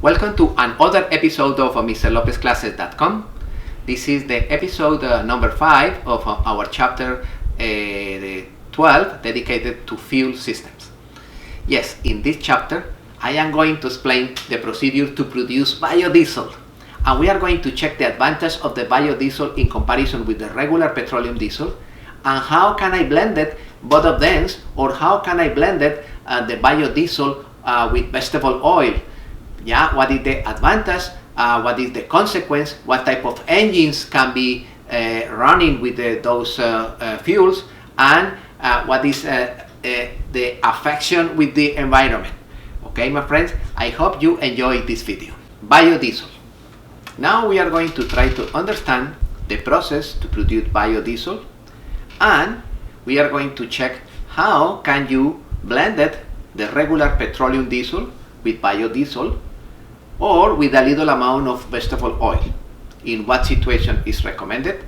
Welcome to another episode of MrLopezClasses.com. This is the episode number 5 of our chapter 12 dedicated to fuel systems. Yes, in this chapter I am going to explain the procedure to produce biodiesel, and we are going to check the advantage of the biodiesel in comparison with the regular petroleum diesel, and how can I blend it, both of them, or how can I blend it, the biodiesel with vegetable oil. Yeah, what is the advantage, what is the consequence, what type of engines can be running with those fuels, and what is the affection with the environment. Okay, my friends, I hope you enjoy this video. Biodiesel. Now we are going to try to understand the process to produce biodiesel, and we are going to check how can you blend it, the regular petroleum diesel with biodiesel, or with a little amount of vegetable oil. In what situation is recommended,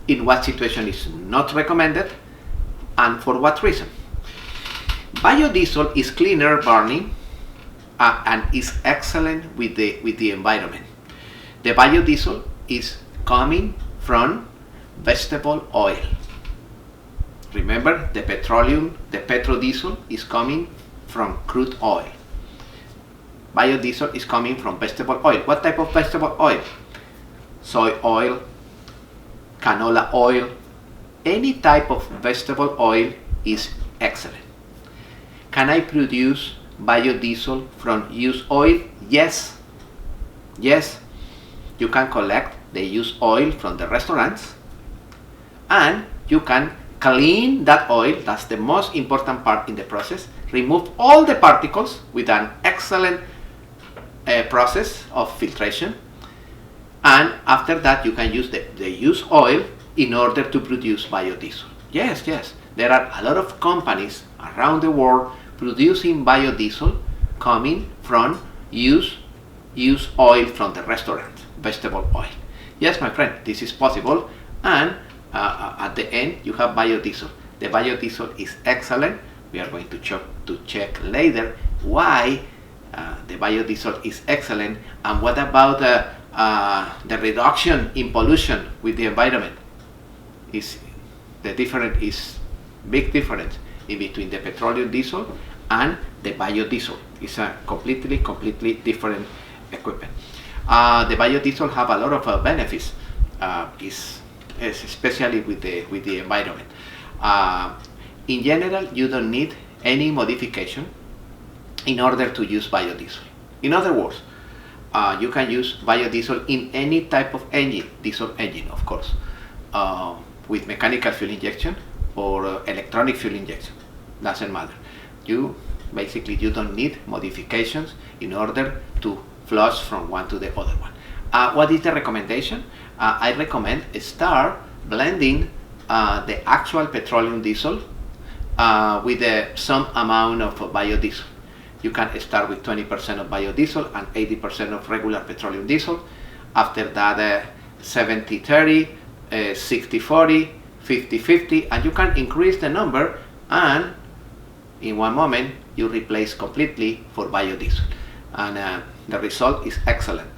in what situation is not recommended, and for what reason. Biodiesel is cleaner burning and is excellent with the environment. The biodiesel is coming from vegetable oil. Remember, the petrodiesel is coming from crude oil. Biodiesel is coming from vegetable oil. What type of vegetable oil? Soy oil, canola oil, any type of vegetable oil is excellent. Can I produce biodiesel from used oil? Yes. Yes. You can collect the used oil from the restaurants, and you can clean that oil. That's the most important part in the process. Remove all the particles with an excellent process of filtration, and after that you can use the used oil in order to produce biodiesel. Yes, there are a lot of companies around the world producing biodiesel coming from used oil from the restaurant, vegetable oil. Yes, my friend, this is possible, and at the end you have biodiesel. The biodiesel is excellent. We are going to check later why the biodiesel is excellent, and what about the reduction in pollution with the environment. Is big difference in between the petroleum diesel and the biodiesel. It's a completely different equipment. The biodiesel have a lot of benefits, especially with the environment. In general, you don't need any modification in order to use biodiesel. In other words, you can use biodiesel in any type of engine, diesel engine of course, with mechanical fuel injection or electronic fuel injection, doesn't matter. You don't need modifications in order to flush from one to the other one. What is the recommendation? I recommend start blending the actual petroleum diesel with some amount of biodiesel. You can start with 20% of biodiesel and 80% of regular petroleum diesel. After that, 70-30, 60-40, 50-50, and you can increase the number, and in one moment you replace completely for biodiesel, and the result is excellent,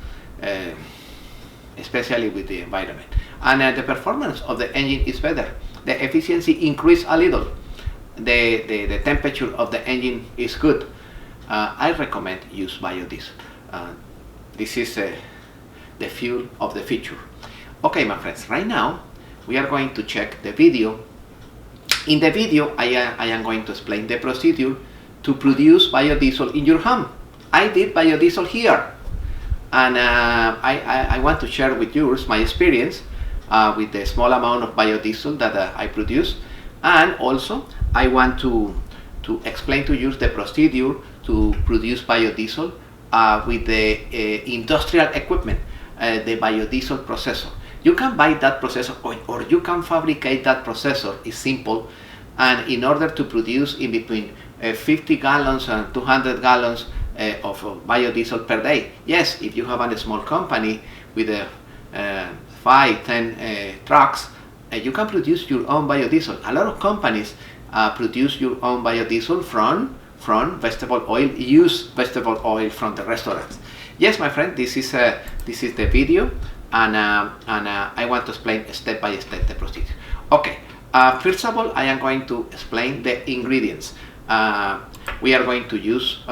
especially with the environment. And the performance of the engine is better. The efficiency increased a little. The temperature of the engine is good. I recommend use biodiesel. This is the fuel of the future. Okay, my friends, right now we are going to check the video. In the video, I am going to explain the procedure to produce biodiesel in your home. I did biodiesel here, and I want to share with you my experience with the small amount of biodiesel that I produce, and also I want to explain to you the procedure to produce biodiesel with the industrial equipment, the biodiesel processor. You can buy that processor, or you can fabricate that processor. It's simple, and in order to produce in between 50 gallons and 200 gallons of biodiesel per day. Yes, if you have a small company with 5-10 trucks, you can produce your own biodiesel. A lot of companies produce your own biodiesel from vegetable oil, use vegetable oil from the restaurants. Yes, my friend, this is the video, and I want to explain step by step the procedure. Okay, first of all, I am going to explain the ingredients. We are going to use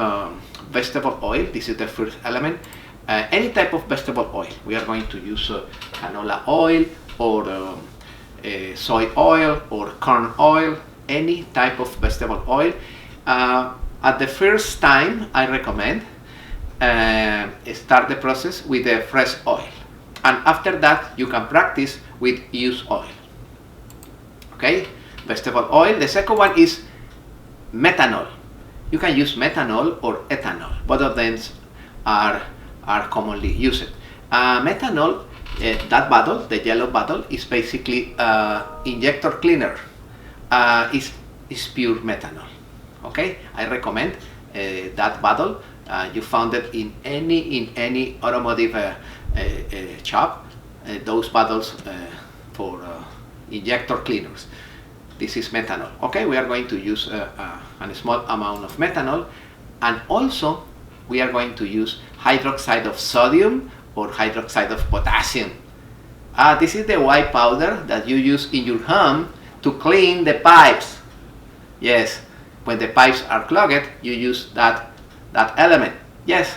vegetable oil. This is the first element. Any type of vegetable oil. We are going to use canola oil, or soy oil, or corn oil, any type of vegetable oil. At the first time, I recommend start the process with the fresh oil, and after that you can practice with used oil. Okay, vegetable oil. The second one is methanol. You can use methanol or ethanol. Both of them are commonly used. Methanol, that bottle, the yellow bottle, is basically injector cleaner. Is pure methanol. Okay, I recommend that bottle. You found it in any automotive shop. Those bottles for injector cleaners. This is methanol. Okay, we are going to use a small amount of methanol, and also we are going to use hydroxide of sodium or hydroxide of potassium. This is the white powder that you use in your home to clean the pipes. Yes, when the pipes are clogged, you use that element. Yes,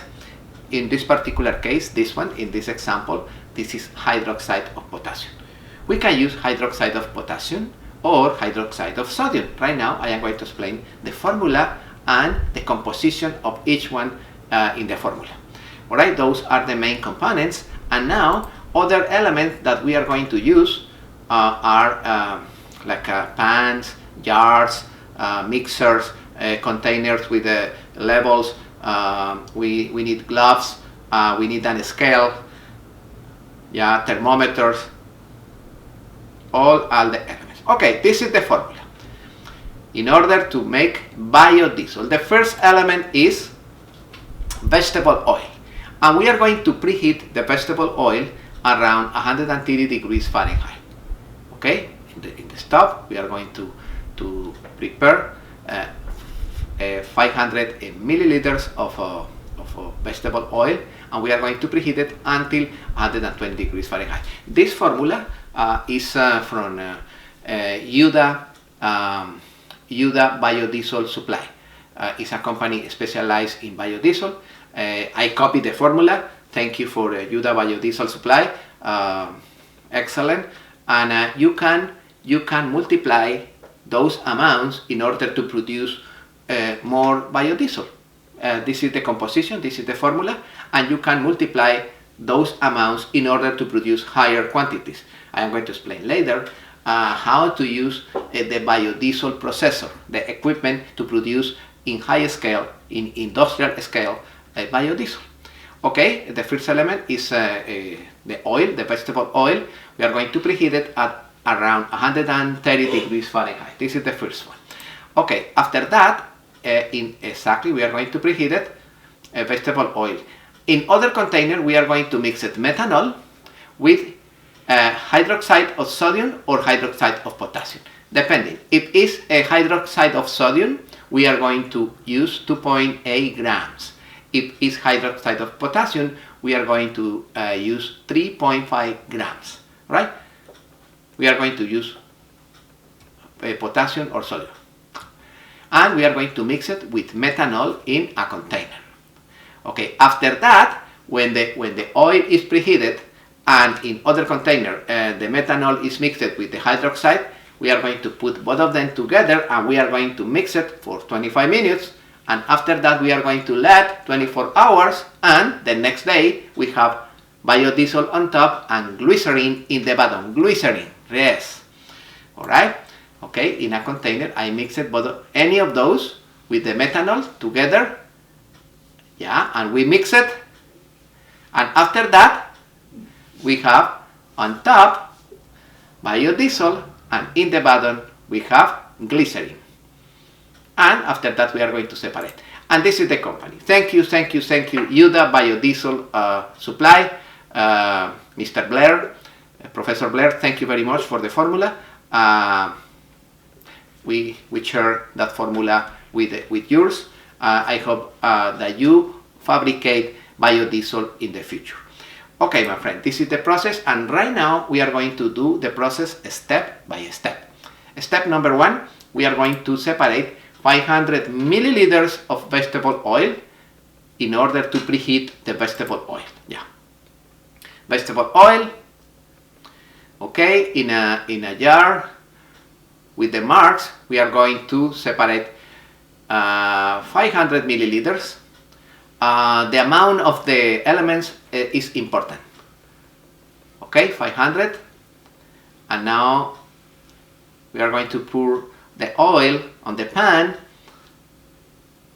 in this particular case, this one, in this example, this is hydroxide of potassium. We can use hydroxide of potassium or hydroxide of sodium. Right now, I am going to explain the formula and the composition of each one in the formula. All right, those are the main components. And now, other elements that we are going to use are like pans, jars, mixers, containers with levels. We need gloves. We need a scale. Yeah, thermometers. All the elements. Okay, this is the formula. In order to make biodiesel, the first element is vegetable oil, and we are going to preheat the vegetable oil around 130 degrees Fahrenheit. Okay, in the stove we are going to prepare 500 milliliters of vegetable oil, and we are going to preheat it until 120 degrees Fahrenheit. This formula is from UDA Biodiesel Supply. It's a company specialized in biodiesel. I copied the formula. Thank you for UDA Biodiesel Supply. Excellent. And you can multiply those amounts in order to produce more biodiesel. This is the composition, this is the formula, and you can multiply those amounts in order to produce higher quantities. I am going to explain later how to use the biodiesel processor, the equipment to produce in high scale, in industrial scale, biodiesel. Okay, the first element is the oil, the vegetable oil. We are going to preheat it at around 130 degrees Fahrenheit. This is the first one. Okay, after that, we are going to preheat it, vegetable oil. In other container, we are going to mix it methanol with hydroxide of sodium or hydroxide of potassium, depending. If it's a hydroxide of sodium, we are going to use 2.8 grams. If it's hydroxide of potassium, we are going to use 3.5 grams, right? We are going to use potassium or sodium. And we are going to mix it with methanol in a container. Okay, after that, when the oil is preheated and in other container the methanol is mixed with the hydroxide, we are going to put both of them together and we are going to mix it for 25 minutes. And after that, we are going to let 24 hours, and the next day we have biodiesel on top and glycerin in the bottom. Glycerin, yes. All right. Okay, in a container, I mix it any of those with the methanol together. Yeah, and we mix it. And after that, we have on top biodiesel, and in the bottom we have glycerin. And after that, we are going to separate. And this is the company. Thank you, UDA Biodiesel Supply, Mr. Blair, Professor Blair. Thank you very much for the formula. We share that formula with yours. I hope that you fabricate biodiesel in the future. Okay, my friend, this is the process, and right now we are going to do the process step by step. Step number 1, we are going to separate 500 milliliters of vegetable oil in order to preheat the vegetable oil. Yeah, vegetable oil. Okay, in a jar with the marks, we are going to separate 500 milliliters. The amount of the elements is important. Okay, 500. And now we are going to pour the oil on the pan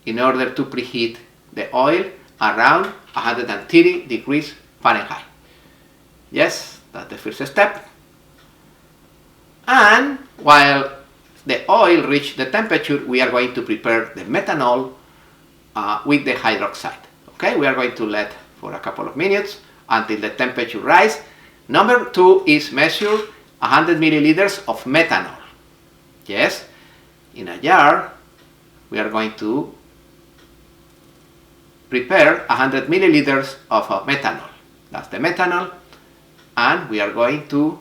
in order to preheat the oil around 130 degrees Fahrenheit. Yes, that's the first step. And while the oil reaches the temperature, we are going to prepare the methanol with the hydroxide. Okay, we are going to let for a couple of minutes until the temperature rises. Number 2 is measure 100 milliliters of methanol. Yes, in a jar, we are going to prepare 100 milliliters of methanol. That's the methanol. And we are going to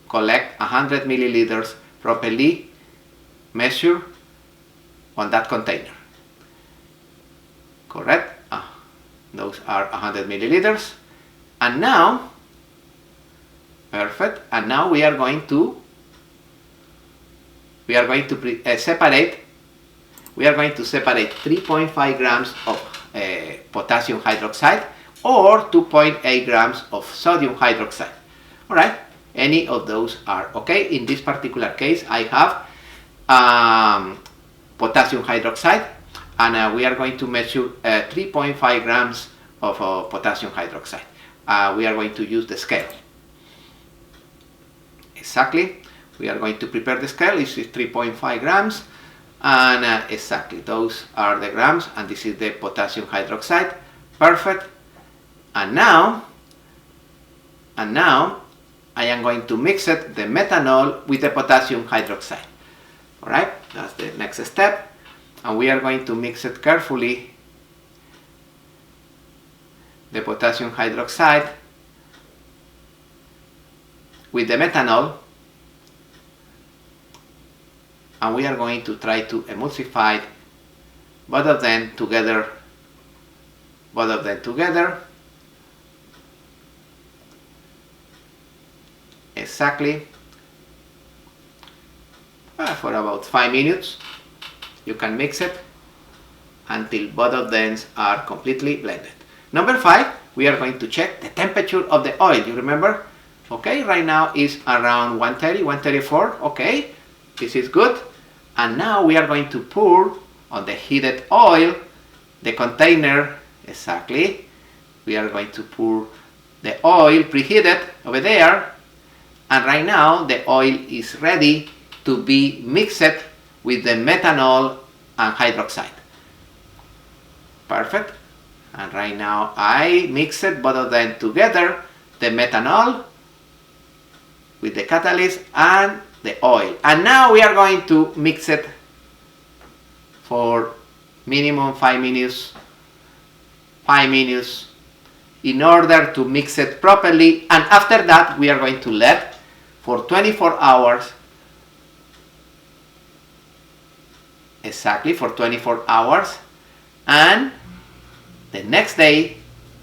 collect 100 milliliters properly measured on that container. Correct? Those are 100 milliliters. And now, perfect. And now we are going to separate 3.5 grams of potassium hydroxide or 2.8 grams of sodium hydroxide. All right, any of those are okay. In this particular case, I have potassium hydroxide, and we are going to measure 3.5 grams of potassium hydroxide. We are going to use the scale. Exactly, we are going to prepare the scale. This is 3.5 grams, and exactly those are the grams, and this is the potassium hydroxide. Perfect. And now I am going to mix it, the methanol with the potassium hydroxide. All right, that's the next step, and we are going to mix it carefully, the potassium hydroxide with the methanol, and we are going to try to emulsify both of them together. Exactly. For about 5 minutes. You can mix it until both of them are completely blended. Number 5, we are going to check the temperature of the oil. You remember? Okay, right now is around 130, 134. Okay, this is good. And now we are going to pour on the heated oil the container. Exactly. We are going to pour the oil preheated over there. And right now the oil is ready to be mixed with the methanol and hydroxide. Perfect. And right now I mixed both of them together, the methanol with the catalyst and the oil. And now we are going to mix it for minimum 5 minutes. 5 minutes in order to mix it properly, and after that we are going to let for 24 hours. Exactly, for 24 hours, and the next day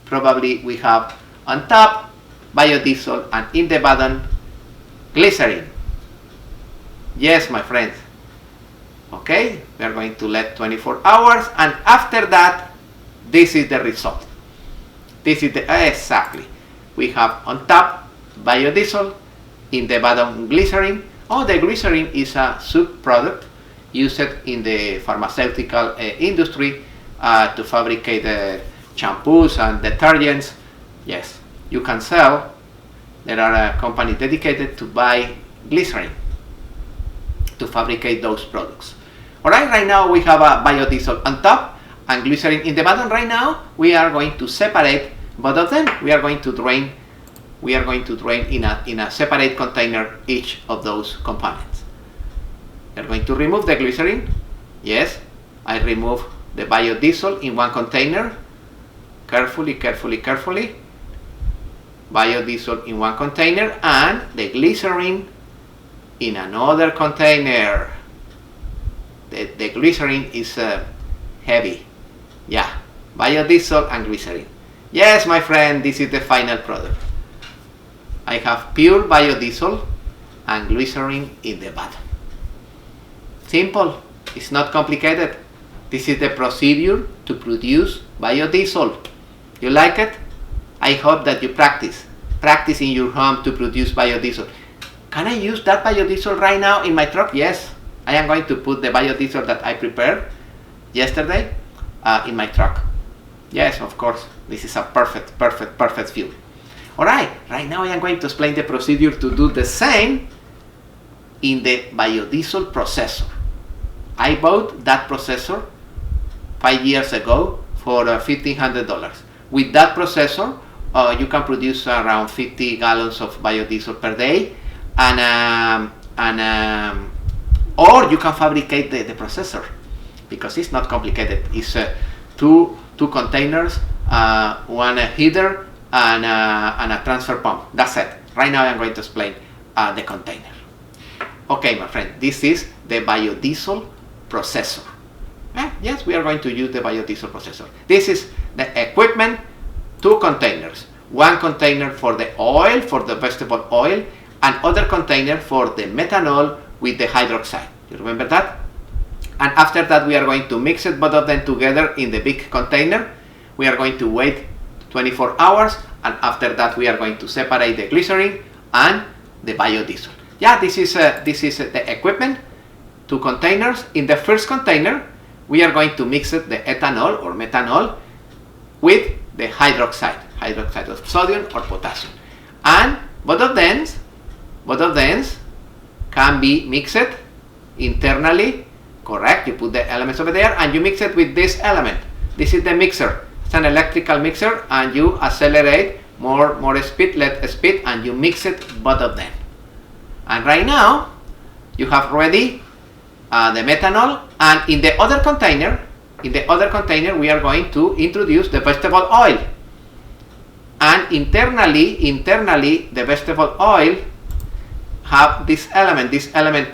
probably we have on top biodiesel and in the bottom glycerin. Yes, my friends. Okay, we are going to let 24 hours, and after that this is the result. This is the exactly. We have on top biodiesel, in the bottom glycerin. The glycerin is a subproduct used in the pharmaceutical industry to fabricate shampoos and detergents. Yes, you can sell. There are companies dedicated to buy glycerin to fabricate those products. Alright, right now we have a biodiesel on top and glycerin in the bottom. Right now we are going to separate both of them. We are going to drain in a separate container each of those components. We are going to remove the glycerin. Yes, I remove the biodiesel in one container carefully, biodiesel in one container and the glycerin in another container. The glycerin is heavy. Yeah, biodiesel and glycerin. Yes, my friend, this is the final product. I have pure biodiesel and glycerin in the bottom. Simple, it's not complicated. This is the procedure to produce biodiesel. You like it? I hope that you practice in your home to produce biodiesel. Can I use that biodiesel right now in my truck? Yes, I am going to put the biodiesel that I prepared yesterday in my truck. Yes, of course, this is a perfect fuel. Alright, right now I am going to explain the procedure to do the same in the biodiesel processor. I bought that processor 5 years ago for $1,500. With that processor, you can produce around 50 gallons of biodiesel per day, or you can fabricate the processor, because it's not complicated. It's two containers, one heater, and a transfer pump. That's it. Right now I'm going to explain the container. Okay, my friend, this is the biodiesel processor. Yes, we are going to use the biodiesel processor. This is the equipment, 2 containers. One container for the oil, for the vegetable oil, and other container for the methanol with the hydroxide. You remember that? And after that, we are going to mix it, both of them together in the big container. We are going to wait 24 hours, and after that, we are going to separate the glycerin and the biodiesel. Yeah, this is the equipment, 2 containers. In the first container, we are going to mix it, the ethanol or methanol with the hydroxide of sodium or potassium, and both of them can be mixed internally. Correct, you put the elements over there and you mix it with this element. This is the mixer. It's an electrical mixer, and you accelerate more speed, less speed, and you mix it, both of them. And right now you have ready the methanol, and in the other container we are going to introduce the vegetable oil. And internally the vegetable oil have this element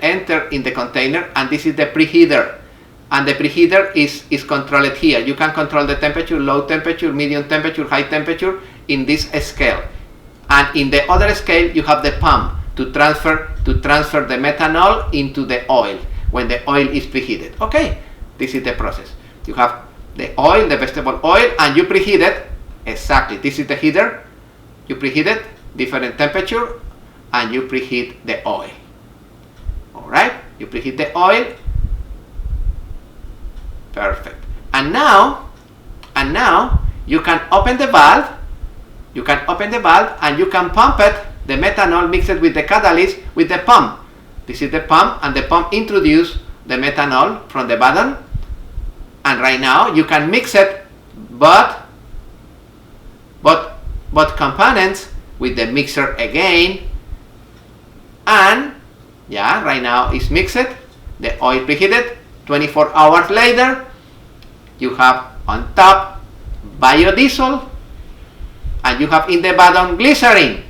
enter in the container, and this is the preheater, and the preheater is controlled here. You can control the temperature, low temperature, medium temperature, high temperature in this scale. And in the other scale you have the pump to transfer the methanol into the oil when the oil is preheated. Okay, this is the process. You have the oil, the vegetable oil, and you preheat it. Exactly, this is the heater. You preheat it, different temperature, and you preheat the oil. Alright, you preheat the oil. Perfect. And now you can open the valve. And you can pump it, the methanol, mix it with the catalyst with the pump. This is the pump, and the pump introduces the methanol from the bottom. And right now you can mix it, but components with the mixer again. And yeah, right now it's mixed, the oil preheated. 24 hours later, you have on top biodiesel, and you have in the bottom glycerin.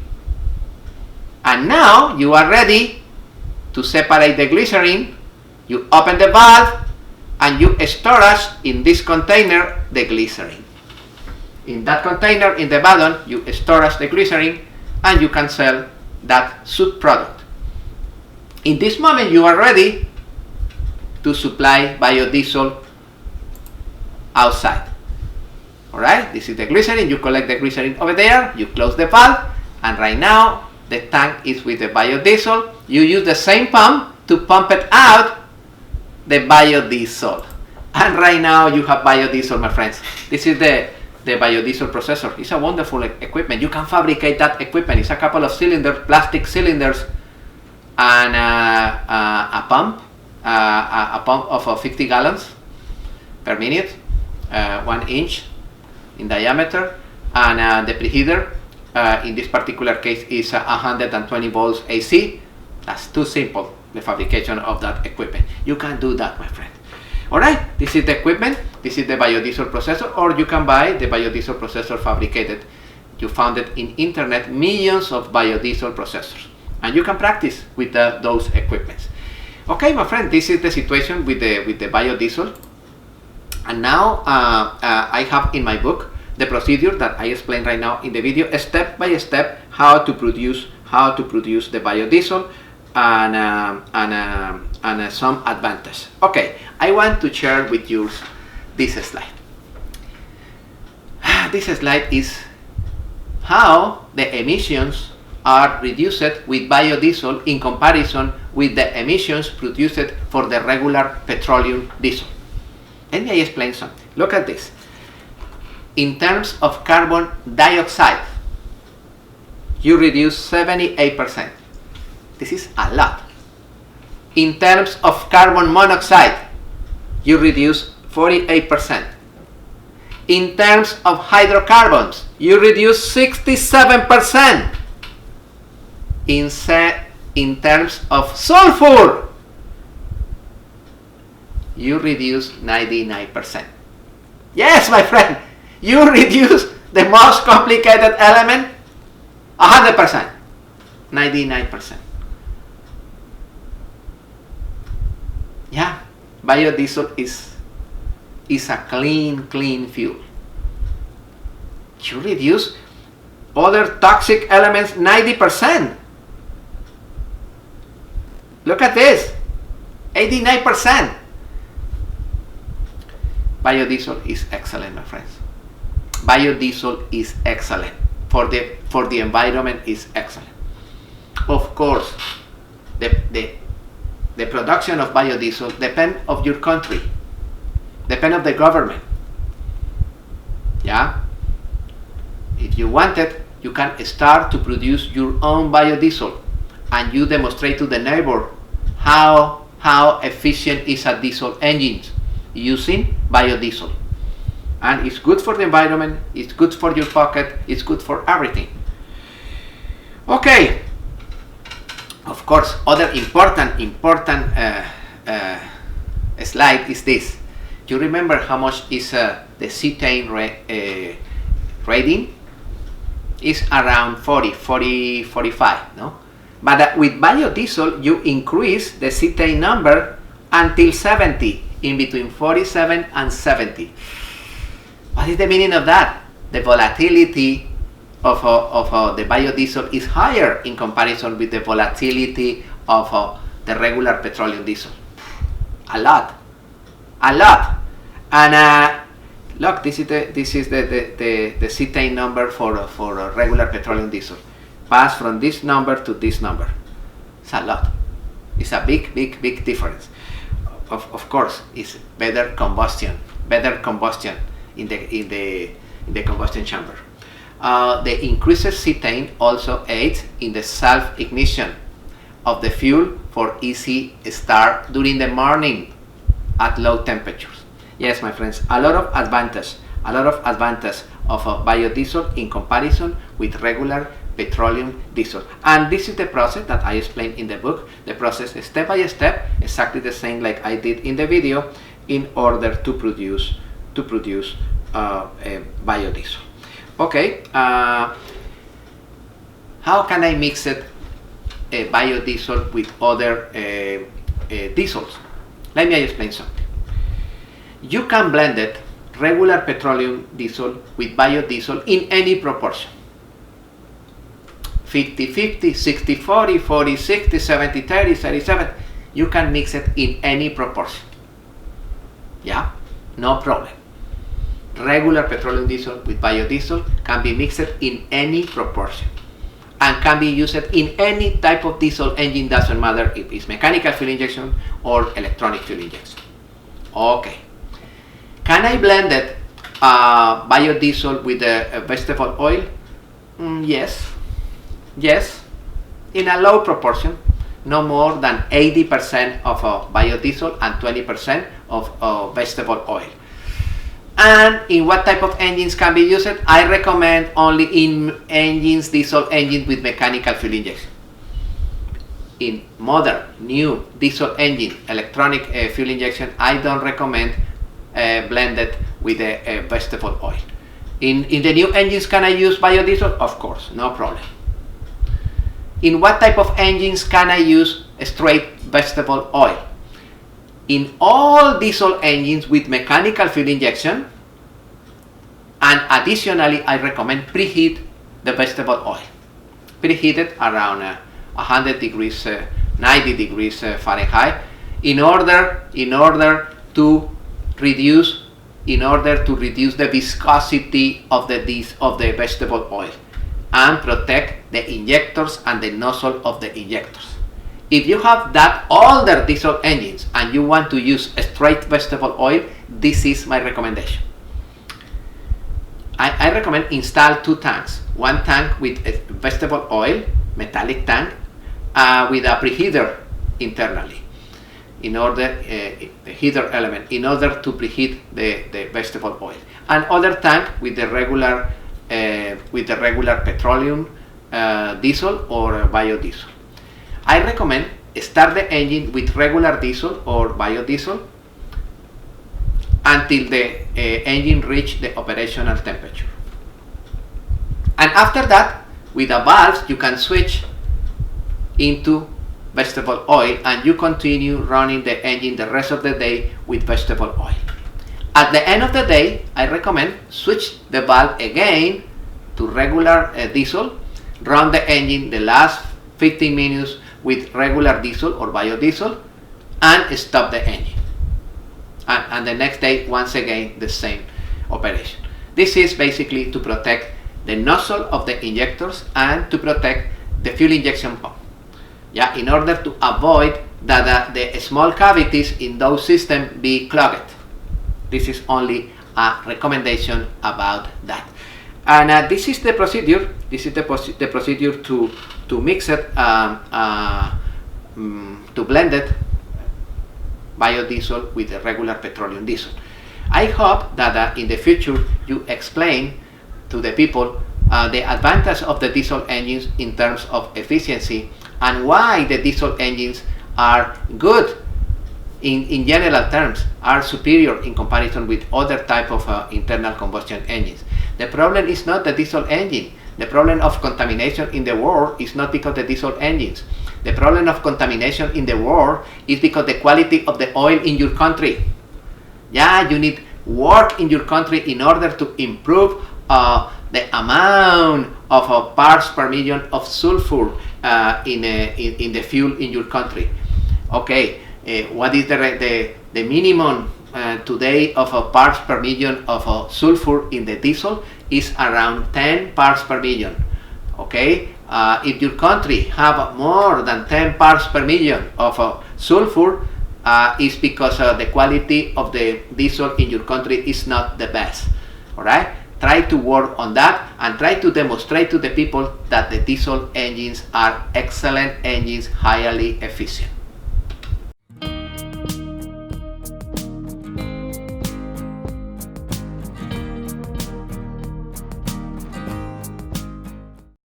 And now you are ready to separate the glycerin. You open the valve and you storage in this container the glycerin. In that container in the bottom you storage the glycerin, and you can sell that subproduct. In this moment you are ready to supply biodiesel outside. Alright, this is the glycerin. You collect the glycerin over there, you close the valve, and right now the tank is with the biodiesel. You use the same pump to pump it out the biodiesel, and right now you have biodiesel, my friends. This is the biodiesel processor. It's a wonderful equipment. You can fabricate that equipment. It's a couple of cylinders, plastic cylinders, and a pump of 50 gallons per minute, 1 inch in diameter, and the preheater in this particular case is 120 volts AC. That's too simple, the fabrication of that equipment. You can do that, my friend. Alright, this is the equipment. This is the biodiesel processor, or you can buy the biodiesel processor fabricated. You found it in internet, millions of biodiesel processors, and you can practice with those equipments. Okay, my friend, this is the situation with the biodiesel. And now I have in my book the procedure that I explained right now in the video, step by step, how to produce the biodiesel and some advantage. Okay, I want to share with you this slide. This slide is how the emissions are reduced with biodiesel in comparison with the emissions produced for the regular petroleum diesel. Let me explain something. Look at this. In terms of carbon dioxide, you reduce 78%. This is a lot. In terms of carbon monoxide, you reduce 48%. In terms of hydrocarbons, you reduce 67%. In terms of sulfur, you reduce 99%. Yes, my friend, you reduce the most complicated element 100%, 99%. Yeah, biodiesel is a clean fuel. You reduce other toxic elements 90%. Look at this, 89%. Biodiesel is excellent, my friends. Biodiesel is excellent. For the environment is excellent. Of course, the production of biodiesel depends of your country, depends of the government. Yeah? If you want it, you can start to produce your own biodiesel, and you demonstrate to the neighbor how efficient is a diesel engine using biodiesel. And it's good for the environment, it's good for your pocket, it's good for everything. Okay. Of course, other important slide is this. You remember how much is the cetane rating? It's around 45, no? But with biodiesel, you increase the cetane number until 70, in between 47 and 70. What is the meaning of that? The volatility of the biodiesel is higher in comparison with the volatility of the regular petroleum diesel. A lot. And look, this is the cetane number for a regular petroleum diesel. Pass from this number to this number. It's a lot. It's a big difference. Of course, it's better combustion in the combustion chamber. The increased cetane also aids in the self-ignition of the fuel for easy start during the morning at low temperatures. Yes, my friends, a lot of advantage of biodiesel in comparison with regular petroleum diesel. And this is the process that I explained in the book. The process is step by step, exactly the same like I did in the video, in order to produce biodiesel. Okay, how can I mix it biodiesel with other diesels? Let me explain something. You can blend it, regular petroleum diesel with biodiesel in any proportion. 50-50, 60-40, 40-60, 70-30, 30-70. You can mix it in any proportion. Yeah, no problem. Regular petroleum diesel with biodiesel can be mixed in any proportion and can be used in any type of diesel engine, doesn't matter if it's mechanical fuel injection or electronic fuel injection. Okay. Can I blend it biodiesel with a vegetable oil? Yes, in a low proportion, no more than 80% of biodiesel and 20% of vegetable oil. And in what type of engines can be used? I recommend only in engines, diesel engines with mechanical fuel injection. In modern, new diesel engine, electronic fuel injection, I don't recommend blended with the vegetable oil. In the new engines, can I use biodiesel? Of course, no problem. In what type of engines can I use straight vegetable oil? In all diesel engines with mechanical fuel injection, and additionally I recommend preheat the vegetable oil. Preheat it around 100 degrees, 90 degrees Fahrenheit in order to reduce the viscosity of the vegetable oil and protect the injectors and the nozzle of the injectors. If you have that older diesel engines and you want to use a straight vegetable oil, this is my recommendation. I recommend install 2 tanks. One tank with a vegetable oil, metallic tank, with a preheater internally, in order the heater element, in order to preheat the vegetable oil. And other tank with the regular petroleum diesel or biodiesel. I recommend start the engine with regular diesel or biodiesel until the engine reach the operational temperature. And after that, with the valves, you can switch into vegetable oil and you continue running the engine the rest of the day with vegetable oil. At the end of the day, I recommend switch the valve again to regular diesel, run the engine the last 15 minutes with regular diesel or biodiesel, and stop the engine. And the next day, once again, the same operation. This is basically to protect the nozzle of the injectors and to protect the fuel injection pump. Yeah, in order to avoid that the small cavities in those systems be clogged. This is only a recommendation about that. And this is the procedure. This is the procedure to mix it, to blend it, biodiesel with the regular petroleum diesel. I hope that in the future you explain to the people the advantage of the diesel engines in terms of efficiency and why the diesel engines are good in general terms, are superior in comparison with other type of internal combustion engines. The problem is not the diesel engine. The problem of contamination in the world is not because of the diesel engines. The problem of contamination in the world is because the quality of the oil in your country. Yeah, you need work in your country in order to improve the amount of parts per million of sulfur in the fuel in your country. Okay, what is the minimum today of parts per million of sulfur in the diesel is around 10 parts per million. Okay, if your country have more than 10 parts per million of sulfur, is because the quality of the diesel in your country is not the best. All right, try to work on that and try to demonstrate to the people that the diesel engines are excellent engines, highly efficient.